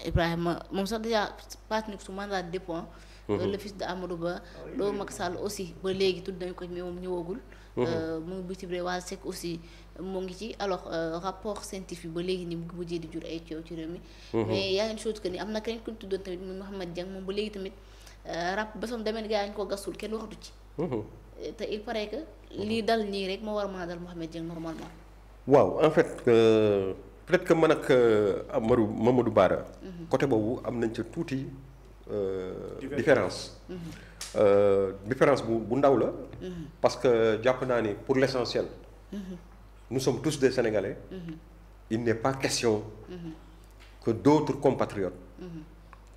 Ibrahima moom sax déjà passe ni su mandat de dépôt. Le fils de Amadou Ba. loolu Macky Sall aussi ba léegi tudd nañu ko mais moom ñëwagul. mu ngi bitim réew waa Seck aussi mu ngi ci alors rapport scientifique ba léegi ni mu ngi mujjee di jur ay coow ci réew mi. mais y a une chose que ni am na keneen ku ñu tuddoon tamit muy Mouhamed Dieng moom ba léegi tamit rap ba som demee gaa yi ñu ko gasul kenn waxatu ci. te il paraît que lii dal nii rek moo war a mën a dal Mouhamed Dieng normalement. waaw en fait peut-être que man ak Mamadou Bara. côté boobu am nañ ca tuuti différence. Différence bu ndaw la. parce que jàpp naa ni pour l'essentiel. nous sommes tous des Sénégalais. il n'est pas question. que d'autres compatriotes.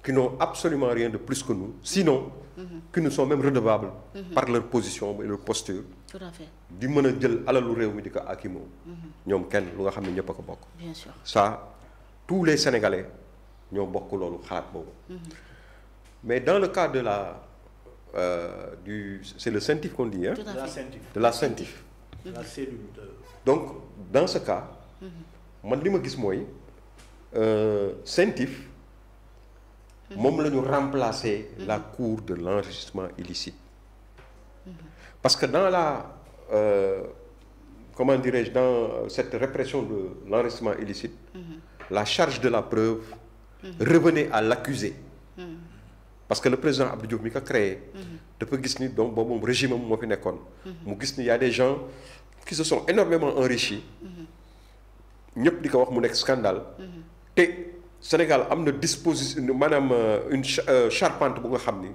qui n'ont absolument rien de plus que nous sinon. qui nous sont même redevables. par leur position et leur posture. tout à fait di mën a jël alalu réew mi di ko akimoo. ñoom kenn lu nga xam ne ñëpp a ko bokk. bien sûr ça tous les Sénégalais ñoo bokk loolu xalaat boobu. mais dans le cas de la c'est le CENTIF qu'on dit hein. tout à fait de la CENTIF. la cellule de. donc dans ce cas. man li ma gis mooy CENTIF. moom la ñu remplacer la cour de l'enrichissement illicite. parce que dans la comment dirais-je dans cette répression de l'enrichissement illicite. la charge de la preuve. revenait à l'accusé. parce que le président Abdou Diouf mi ko créé. dafa gis ni donc boobu moom régime am moo fi nekkoon. mu gis ni y a des gens qui se sont énormément enrichis. ñëpp di ko wax mu nekk scandale. te Sénégal am na disposition maanaam une charpente bu nga xam ni.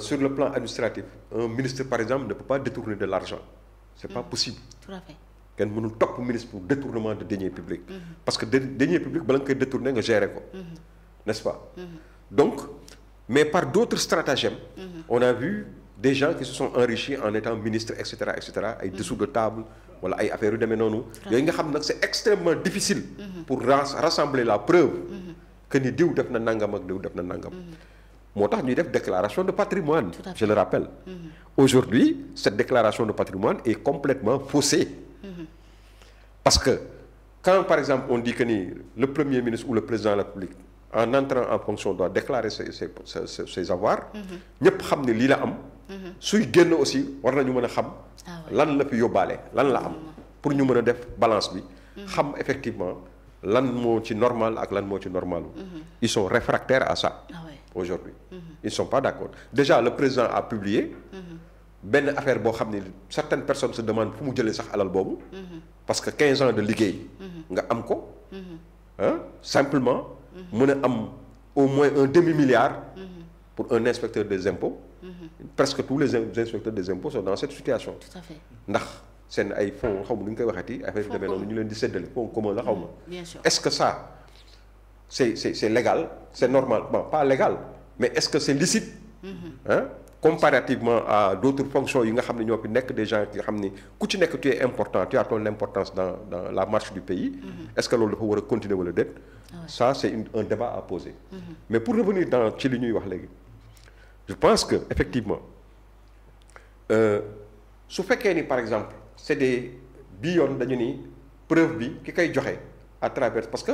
sur le plan administratif un ministre par exemple ne peut pas détourner de l'argent. c'est pas possible. tout à fait kenn mënul topp ministre pour détournement de deniers publics. parce que deniers publics bala nga koy détourner nga gérer ko. n'est-ce pas. donc mais par d'autres stratagèmes. on a vu des gens qui se sont enrichis en étant ministres et cetera ay dessous de table wala ay affaires yu demee noonu. yooyu nga xam nag c'est extrêmement difficile. pour rassembler la preuve. que ni diw def na nangam ak diw def na nangam. moo tax ñuy def déclaration de patrimoine je le rappelle. aujourd'hui cette déclaration de patrimoine est complètement faussée. parce que quand par exemple on dit que ni le premier ministre ou le président de la République en entrant en fonction doit déclarer ses avoirs. ñëpp xam ne lii la am. suy génn aussi war nañu mën a xam. lan la fi yóbbaale lan la am. pour ñu mën a def balance bi. xam effectivement lan moo ci normal ak lan moo ci normal. ils sont réfractaires à ça. aujourd'hui ils sont pas d'accord déjà le président a publié. benn affaire boo xam ne certaines personnes se demandent fu mu jëlee sax alal boobu. parce que 15 ans de liggéey. nga am ko. simplement. mën a am au moins un demi-milliard. pour un inspecteur des impôts. presque tous les inspecteurs des impôts sont dans cette situation. tout à fait ndax seen ay fonds xaw ma nu ñu koy waxeeti affaire yu demee noonu ñu leen di séddale fonds commun la xaw ma. bien sûr est-ce que ça c'est légal c'est normal bon pas légal mais est-ce que c'est licite. comparativement à d'autres fonctions yi nga xam ne ñoo fi nekk des gens yi nga xam ni ku ci nekk tu es important tu as ton importance dans la marche du pays. est-ce que loolu dafa war a continuer wala déet. ça c'est un débat à poser. mais pour revenir dans ci li ñuy wax léegi je pense que effectivement su fekkee ni par exemple c'est des bii yoon dañu ni preuve bi ki koy joxe à travers parce que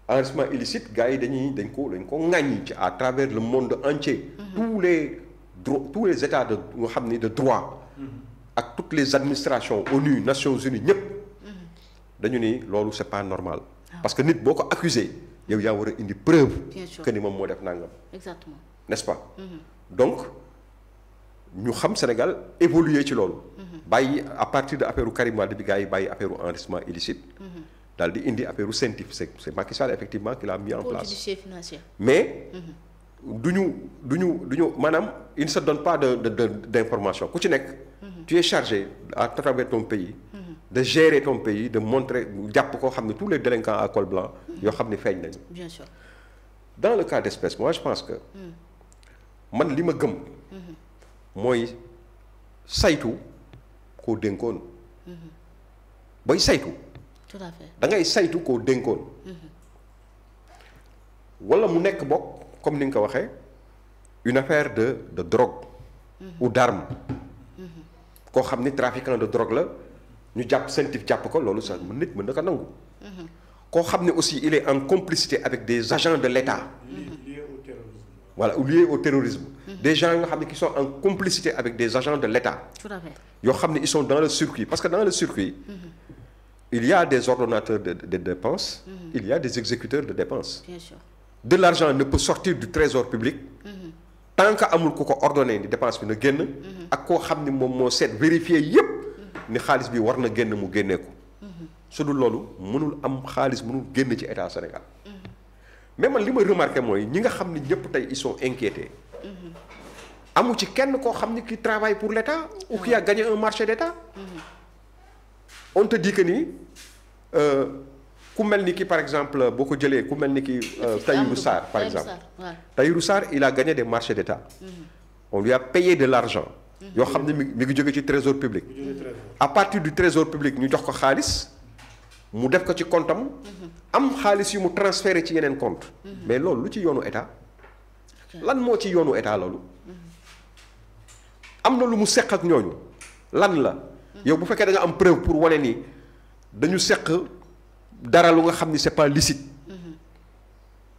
enrichissement illicite gars yi dañ ko ŋàññi ci à travers le monde entier. tous les états de nga xam ni de droit. ak toutes les administrations ONU Nations Unies ñëpp. dañu ni loolu c'est pas normal. parce que nit boo ko accusé yow yaa war a indi preuve. bien sûr que ni moom moo def nangam. exactement n'est-ce pas. donc ñu xam Sénégal évoluer ci loolu. bàyyi à partir de affaire Karim Wade bi gars yi bàyyi affaire enrichissement illicite. daal di indi affaire CENTIF c'est Macky Sall effectivement qui l'a mis en place. financier. mais duñu maanaam il ne se donne pas d'information ku ci nekk. tu es chargé à travers ton pays. de gérer ton pays de montrer jàpp koo xam ne tous les délinquants à col blanc. yoo xam ne feeñ nañu. bien sûr. dans le cas d'espèce moi je pense que. man li ma gëm. mooy saytu koo dénkoon. booy saytu. tout à fait da ngay saytu koo dénkoon. wala mu nekk bokk comme ni nga ko waxee une affaire de drogue. ou d'arme. koo xam ni trafiquant de drogue la ñu jàpp CENTIF jàpp ko loolu sax nit mën na ko nangu. koo xam ne aussi il est en complicité avec des agents de l'État. liés au terrorisme. Voilà, ou liés au terrorisme. Des gens yoo xam ne qui sont en complicité avec des agents de l'État. Tout à fait. yoo xam ne ils sont dans le circuit parce que dans le circuit. Il y a des ordonnateurs de dépenses. Il y a des exécuteurs de dépenses. Bien sûr. De l'argent ne peut sortir du trésor public. Tant que amul ku ko ordonné ni dépense bi na génn. ak koo xam ni moom moo seet vérifier yépp ni xaalis bi war na génn mu génnee ko. su dul loolu mënul am xaalis mënul génn ci état Sénégal. mais man li ma remarqué mooy ñi nga xam ni ñëpp tey ils sont inquiétés. amu ci kenn koo xam ni qui travaille pour l'état ou qui a gagné un marché d'état. On te dit que ni ku mel ni ki par exemple boo ko jëlee ku mel ni ki Tahirou Sarr par exemple. Tahirou Sarr il a gagné des marchés d'état. On lui a payé de l'argent. yoo xam ne mi ngi jóge ci trésor public. à partir du trésor public ñu jox ko xaalis mu def ko ci compte am. am xaalis yu mu transféré ci yeneen compte mais loolu lu ci yoonu état. lan moo ci yoonu état loolu. am na lu mu seq ak ñooñu lan la. yow bu fekkee da nga am preuve pour wane ni dañu seq dara lu nga xam ni c'est pas licite.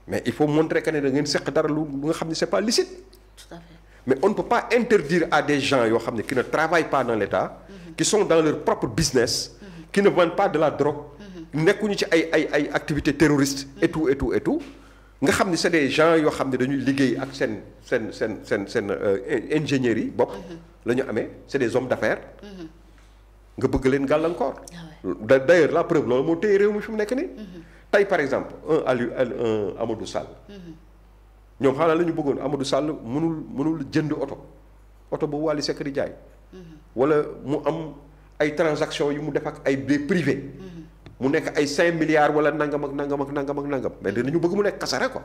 mais il faut montrer que ne da ngeen seq dara lu nga xam ni c'est pas licite. Tout à fait. Mais on ne peut pas interdire à des gens yoo xam ne qui ne travaillent pas dans l'État. Qui sont dans leur propre business. Qui ne vendent pas de la drogue. nekkuñu ci ay activités terroristes. et tout nga xam ni c'est des gens yoo xam ne dañuy liggéey ak seen ingénierie bopp. la ñu amee c'est des hommes d'affaires. nga bëgg leen gàllankoor. d'ailleurs la preuve loolu moo téye réew mi fi mu nekk nii. tey par exemple un Amadou Sall. ñoom xanaa la ñu bëggoon Amadou Sall mënul jënd oto bu Wally Seck di jaay. wala mu am ay transactions yu mu def ak ay biens privés. mu nekk ay 5 milliards wala nangam ak nangam mais dañu bëgg mu nekk kasara quoi.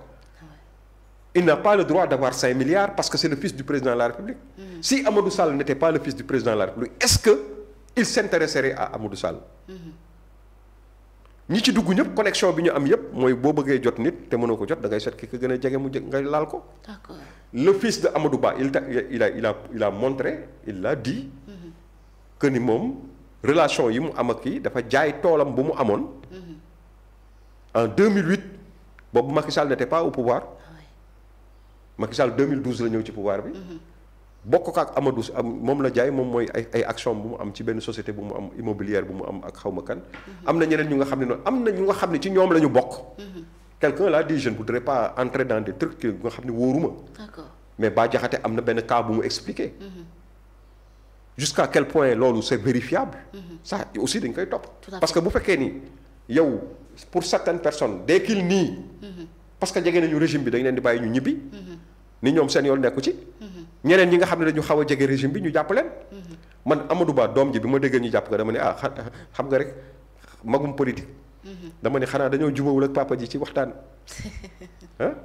Il n'a pas le droit d'avoir 5 milliards parce que c'est le fils du président de la République. Si Amadou Sall n'était pas le fils du président de la République est-ce que il s'intéresserait à Amadou Sall. ñi ci dugg ñëpp connexion bi ñu am yëpp mooy boo bëggee jot nit te mënoo ko jot da ngay seet ki ko gën a jege nga laal ko. D'accord. Le fils de Amadou Ba il a montré il l'a dit. que ni moom relation yi mu am ak kii dafa jaay toolam bu mu amoon. en 2008 boobu Macky Sall n'était pas au pouvoir. Macky Sall 2012 la ñëw ci pouvoir bi. bokk ko ak Amadou moom la jaay moom mooy ay action bu mu am ci benn société bu mu am immobilière bu mu am ak xawma kan. am na ñeneen ñu nga xam ne noonu am na ñu nga xam ne ci ñoom la ñu bokk. quelqu'un l'a dit je ne voudrais pas entrer dans des trucs nga xam ne wóoruma. D'accord. mais Bah Diakhaté am na benn cas bu mu expliqué. jusqu'à quel point loolu c'est vérifiable. ça aussi dañ koy topp. parce que bu fekkee ni yow pour certaines personnes dès qu'ils nient. parce que jege nañu régime bi dañ leen di bàyyi ñu ñibbi. ni ñoom seen yoon nekku ci. ñeneen ñi nga xam ne dañu xaw a jege régime bi ñu jàpp leen. man Amadou Ba doom ji bi ma déggee ñu jàpp ko dama ne xam nga rek magum politique. dama ne xanaa dañoo jubawul ak papa ji ci waxtaan.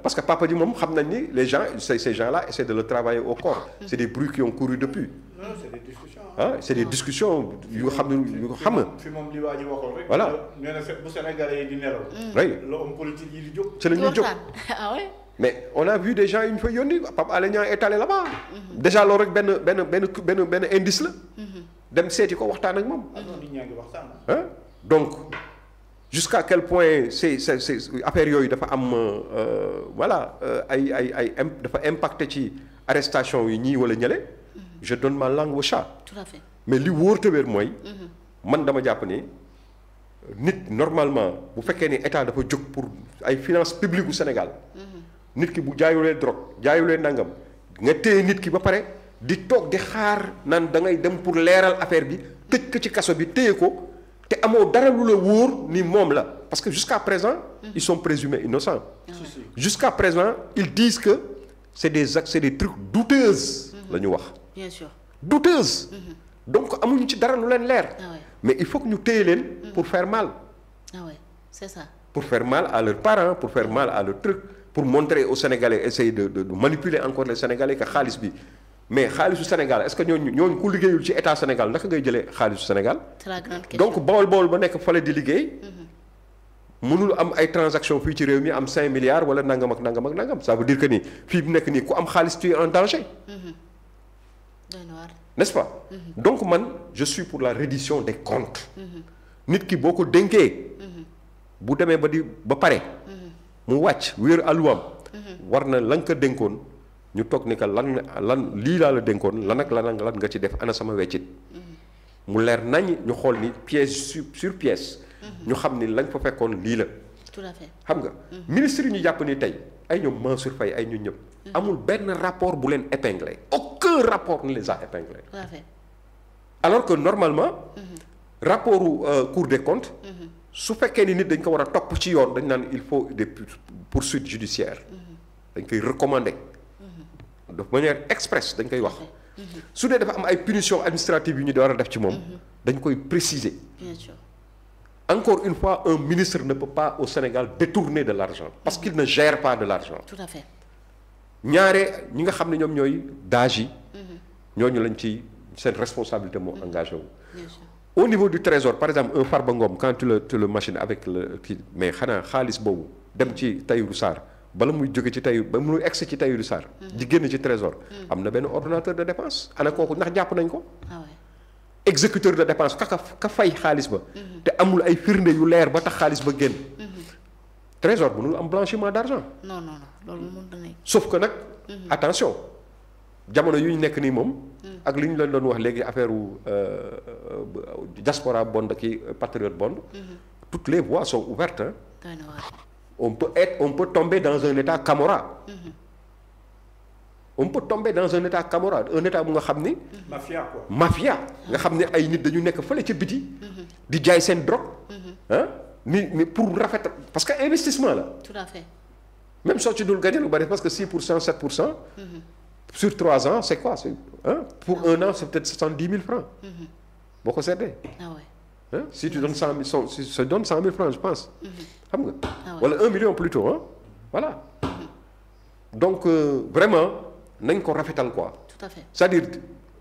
parce que papa ji moom xam nañ ni les gens ces gens-là essaient de le travailler au corps. c'est des bruits qui ont couru depuis. non c'est des discussions. c'est des discussions yu xam ne yu xam nga. fi moom li waa ji waxoon rek. voilà nee na bu Sénégalais yi di nelaw. oui la homme politique yi di jóg. ci la ñuy jóg ah ouais. mais on a vu des gens yu ñu fa yónni Pape Alé Niang est allé là-bas. déjà loolu rek benn indice la. dem seeti ko waxtaan ak moom. nit ñaa ngi waxtaan. donc jusqu'à quel point c'est affaire yooyu dafa am voilà dafa impacté ci arrestation yi ñii wala ñële. je donne ma langue au chat. Tout à fait. mais li wóor te wér mooy. man dama jàpp ni nit normalement bu fekkee ni état dafa jóg pour ay finances publiques bu Sénégal. nit ki bu jaayulee drogue jaayulee nangam nga téye nit ki ba pare di toog di xaar naan da ngay dem pour leeral affaire bi tëj ko ci kaso bi téye ko te amoo dara lu la wóor ni moom la parce que jusqu'à présent ils sont présumés innocents. Jusqu'à présent ils disent que c'est des trucs douteuses la ñu wax. Bien sûr. Douteuses. donc amuñu ci dara lu leen leer. Ouais. mais il faut que ñu téye leen pour faire mal. Ouais. C'est ça. pour faire mal à leurs parents pour faire mal à leurs trucs pour montrer aux Sénégalais essayer de manipuler encore les Sénégalais que xaalis bi mais xaalisu Sénégal est-ce que ñooñu ku liggéeyul ci état Sénégal naka ngay jëlee xaalisu Sénégal. C'est la grande question. donc bawol ba nekk fale di liggéey. mënul am ay transactions fii ci réew mi am 5 milliards wala nangam ak nangam ça veut dire que ni fii bu nekk nii ku am xaalis tu es en danger. n'est-ce pas. donc man je suis pour la reddition des comptes. nit ki boo ko dénkee. bu demee ba pare mu wàcc wéer àlluwaam war na la nga ko dénkoon ñu toog ni que lan lii laa la dénkoon lan nga ci def ana sama weccit mu leer nañ ñu xool ni pièce sur pièce ñu xam ni lañ fa fekkoon lii la tout à fait xam nga ministre yi ñu jàpp ni tey ay ñoom Mansour Faye ay ñun ñëpp amul benn rapport bu leen épinglé aucun rapport ne les a épinglés tout à fait alors que normalement rapportu Cour des comptes su fekkee ni nit dañ ko war a topp ci yoon dañ naan il faut des poursuites judiciaires dañ koy recommander de manière expresse dañ koy wax su dee dafa am ay punitions administratives yu ñu war a def ci moom dañ koy préciser bien sûr encore une fois un ministre ne peut pas au Sénégal détourner de l'argent parce qu'il ne gère pas de l'argent tout à fait ñaare ñi nga xam ne ñoom ñooy DAGE yi ñooñu lañ ci seen responsabilité moo engagé wu bien sûr au niveau du trésor par exemple un Farba Ngom quand tu le machine avec le kii mais xanaa xaalis boobu dem ci Tahirou Sarr bala muy jóge ci Tahirou ba muy egsi ci Tahirou Sarr di génn ci trésor am na benn ordonnateur de dépense ana kooku ndax jàpp nañ ko ah ouais exécuteur de dépense ka fay xaalis ba te amul ay firnde yu leer ba tax xaalis ba génn trésor mënul am blanchiment d'argent non loolu mënut a nekk sauf que nag attention jamono yu ñu nekk nii moom ak li ñu leen doon wax léegi affaire diaspora bond ki patriote bond toutes les voies sont ouvertes on peut tomber dans un état Camorra on peut tomber dans un état Camorra un état bu nga xam ni mafia nga xam ne ay nit dañu nekk fële ca biti di jaay seen drogue ni pour rafet parce que investissement la tout à fait même soo ci dul gagné lu bari parce que 6% 7% sur 3 ans c'est quoi c'est pour un an c'est peut-être 70 000 francs boo ko seetee si tu donnes 100 000 si tu donnes 100 000 francs je pense xam nga wala 1 million plutôt voilà donc vraiment nañ ko rafetal quoi tout à fait c'est-à-dire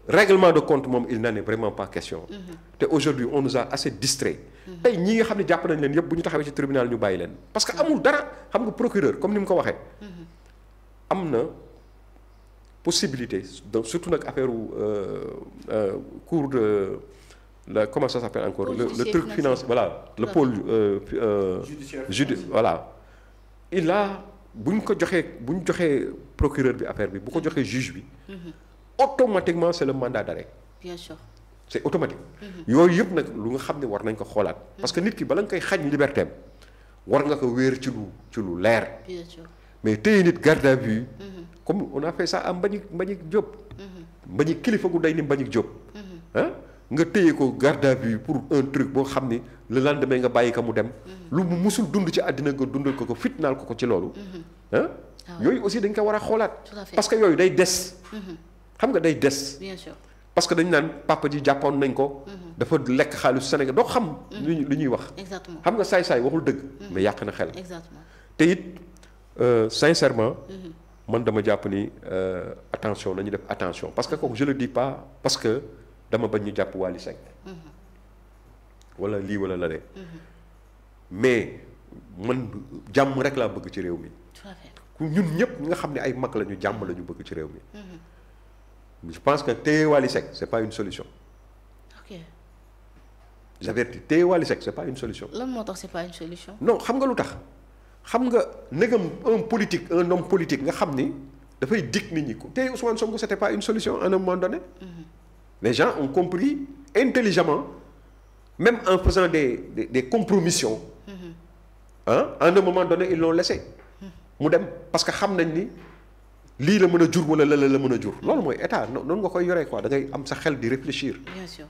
règlement de compte moom il n'en est vraiment pas question te aujourd'hui on nous a assez distrait tey ñi nga xam ne jàpp nañ leen yëpp bu ñu taxawee ci tribunal ñu bàyyi leen parce que amul dara xam nga procureur comme ni mu ko waxee am na possibilité donc surtout nag affaire cours de la comment ça s'appelle encore le truc finance voilà le pôle voilà il a bu ñu joxee procureur bi affaire bi bu ko joxee juge bi automatiquement c'est le mandat d'arrêt bien sûr c'est automatique yooyu yëpp nag lu nga xam ne war nañ ko xoolaat parce que nit ki bala nga koy xañ liberté am war nga ko wéer ci lu leer bien sûr mais téye nit garde à vue comme on a fait ça à Mbagnick Diop Mbagnick kilifa gu day ni Mbagnick Diop nga téye ko garde à vue pour un truc boo xam ni le lendemain nga bàyyi ko mu dem lu mu musul dund ci àddina nga dundal ko fitnaal ko ci loolu yooyu aussi dañ ko war a xoolaat parce que yooyu day des xam nga day des bien sûr parce que dañu naan papa ji jàppoon nañ ko dafa lekk xaalisu Sénégal doo xam li ñuy wax exactement xam nga saay-saay waxul dëgg mais yàq na xel exactement te it sincèrement man dama jàpp ni attention nañu def attention parce que kooku je le dis pas parce que dama bañ ñu jàpp Wally Seck wala lii wala la de mais man jàmm rek laa bëgg ci réew mi tout à fait ñun ñëpp ñi nga xam ne ay mag lañu jàmm la ñu bëgg ci réew mi je pense que téye Wally Seck c'est pas une solution ok j'avertis téye Wally Seck c'est pas une solution lan moo tax c'est pas une solution non xam nga lu tax xam nga négam un homme politique nga xam ni dafay dig nit ñi ko téye Ousmane Sonko c'était pas une solution à un moment donné les gens ont compris intelligemment même en faisant des compromissions à un moment donné ils l'ont laissé mu dem parce que xam nañ ni lii la mën a jur wala la mën a jur loolu mooy état noonu nga koy yoree quoi da ngay am sa xel di réfléchir bien sûr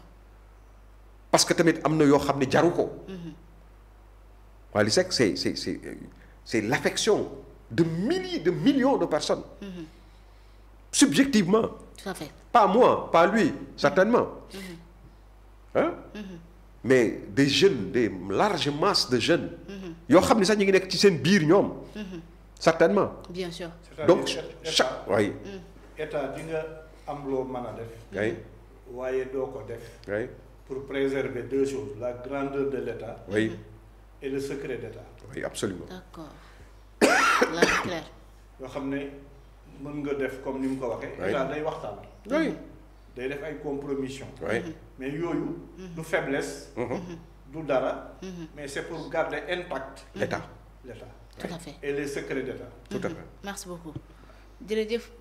parce que tamit am na yoo xam ne jaru ko Wally Seck c'est l'affection de millions de personnes subjectivement tout à fait pas moi pas lui certainement mais des jeunes des larges masses de jeunes yoo xam ne sax ñu ngi nekk ci seen biir ñoom certainement bien sûr donc chaque waaye état di nga am loo mën a def waaye doo ko def pour préserver deux choses la grandeur de l'état et le secret d'état oui absolument d'accord là c'est clair yoo xam ne mën nga def comme ni mu ko waxee état day waxtaan day def ay compromission mais yooyu du faiblesse du dara. mais c'est pour garder intact. l'État. L'État. tout à fait et les secrets d'État. tout à fait. merci beaucoup jërëjëf.